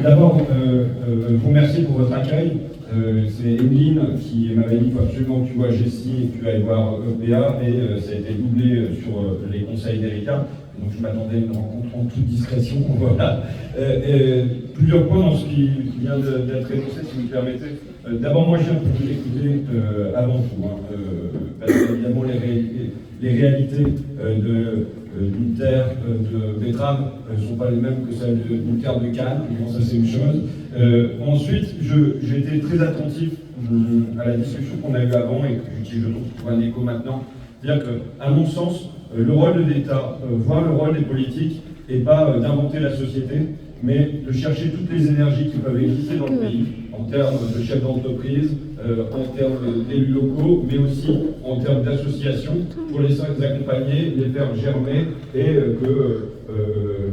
d'abord, vous remercier pour votre accueil. C'est Emeline qui m'avait dit qu'il faut absolument que tu vois Jessie et que tu ailles voir EPA, et ça a été doublé sur les conseils d'Erika. Donc je m'attendais à une rencontre en toute discrétion. Voilà. Plusieurs points dans ce qui vient d'être énoncé, si vous me permettez. D'abord, moi je viens pour vous écouter avant tout, parce qu'évidemment les réalités d'une terre de betterave ne sont pas les mêmes que celles d'une terre de canne. Ça, c'est une chose. Ensuite, j'ai été très attentif à la discussion qu'on a eue avant et qui, je trouve, un écho maintenant. C'est-à-dire qu'à mon sens, le rôle de l'État, voire le rôle des politiques, n'est pas d'inventer la société, mais de chercher toutes les énergies qui peuvent exister dans le pays, en termes de chefs d'entreprise, en termes d'élus locaux, mais aussi en termes d'associations, pour les accompagner, les faire germer et que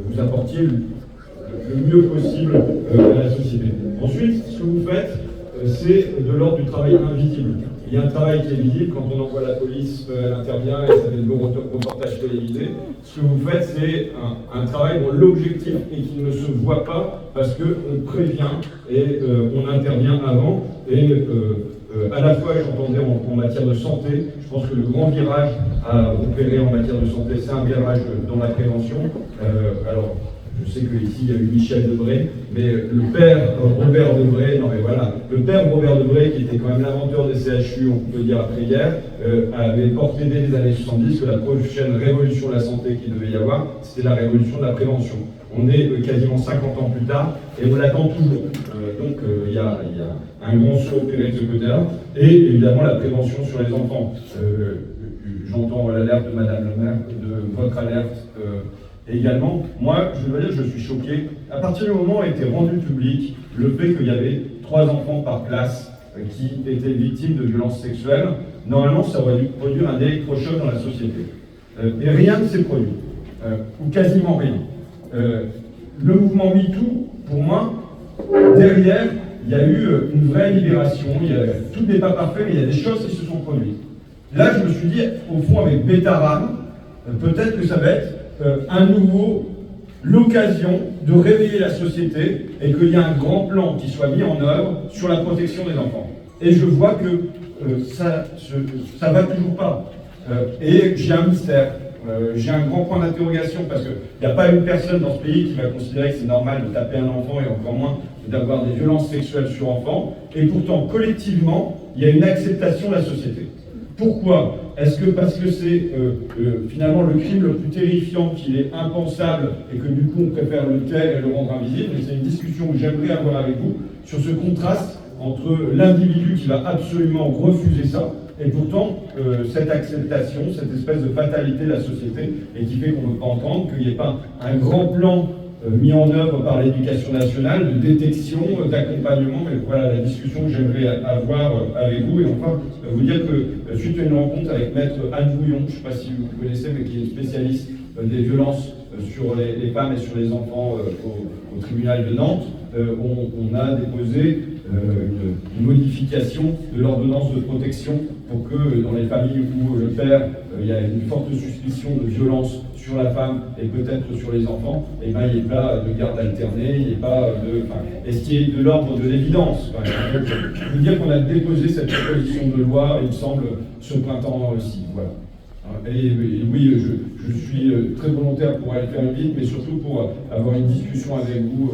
vous apportiez le mieux possible à la société. Ensuite, ce que vous faites, c'est de l'ordre du travail invisible. Il y a un travail qui est visible, quand on envoie la police, elle intervient et ça fait de beaux reportages télévisés. Ce que vous faites, c'est un travail dont l'objectif est qu'il ne se voit pas parce qu'on prévient et on intervient avant. Et à la fois, j'entendais en matière de santé, je pense que le grand virage à opérer en matière de santé, c'est un virage dans la prévention. Alors, je sais qu'ici, il y a eu Michel Debré, mais le père Robert Debré, le père Robert Debré, qui était quand même l'inventeur des CHU, on peut dire après-guerre, avait porté dès les années 70 que la prochaine révolution de la santé qu'il devait y avoir, c'était la révolution de la prévention. On est quasiment 50 ans plus tard, et on l'attend toujours. Donc il y a un grand saut opéré de ce côté-là, et évidemment la prévention sur les enfants. J'entends l'alerte de Madame le maire, de votre alerte, également, moi, je dois dire que je suis choqué. À partir du moment où a été rendu public le fait qu'il y avait 3 enfants par classe qui étaient victimes de violences sexuelles, normalement, ça aurait dû produire un électrochoc dans la société. Et rien ne s'est produit, ou quasiment rien. Le mouvement MeToo, pour moi, derrière, il y a eu une vraie libération. Tout n'est pas parfait, mais il y a des choses qui se sont produites. Là, je me suis dit, au fond, avec Betaram, peut-être que ça va être à nouveau l'occasion de réveiller la société et qu'il y a un grand plan qui soit mis en œuvre sur la protection des enfants. Et je vois que ça va toujours pas. Et j'ai un mystère, j'ai un grand point d'interrogation parce qu'il n'y a pas une personne dans ce pays qui va considérer que c'est normal de taper un enfant et encore moins d'avoir des violences sexuelles sur enfants. Et pourtant, collectivement, il y a une acceptation de la société. Pourquoi ? Est-ce que parce que c'est finalement le crime le plus terrifiant, qu'il est impensable et que du coup on préfère le taire et le rendre invisible? Et c'est une discussion que j'aimerais avoir avec vous sur ce contraste entre l'individu qui va absolument refuser ça et pourtant cette acceptation, cette espèce de fatalité de la société et qui fait qu'on ne peut pas entendre qu'il n'y ait pas un grand plan mis en œuvre par l'éducation nationale, de détection, d'accompagnement, mais voilà la discussion que j'aimerais avoir avec vous. Et enfin, vous dire que suite à une rencontre avec Maître Anne Bouillon, je ne sais pas si vous connaissez, mais qui est spécialiste des violences sur les femmes et sur les enfants au tribunal de Nantes, on a déposé une modification de l'ordonnance de protection pour que dans les familles où le père, il y a une forte suspicion de violence sur la femme et peut-être sur les enfants, et ben, il n'y ait pas de garde alternée, il n'y ait pas de... Est-ce qu'il y ait de l'ordre de l'évidence? Je veux dire qu'on a déposé cette proposition de loi, il me semble, ce printemps aussi. Voilà. Et oui, je suis très volontaire pour aller faire vite, mais surtout pour avoir une discussion avec vous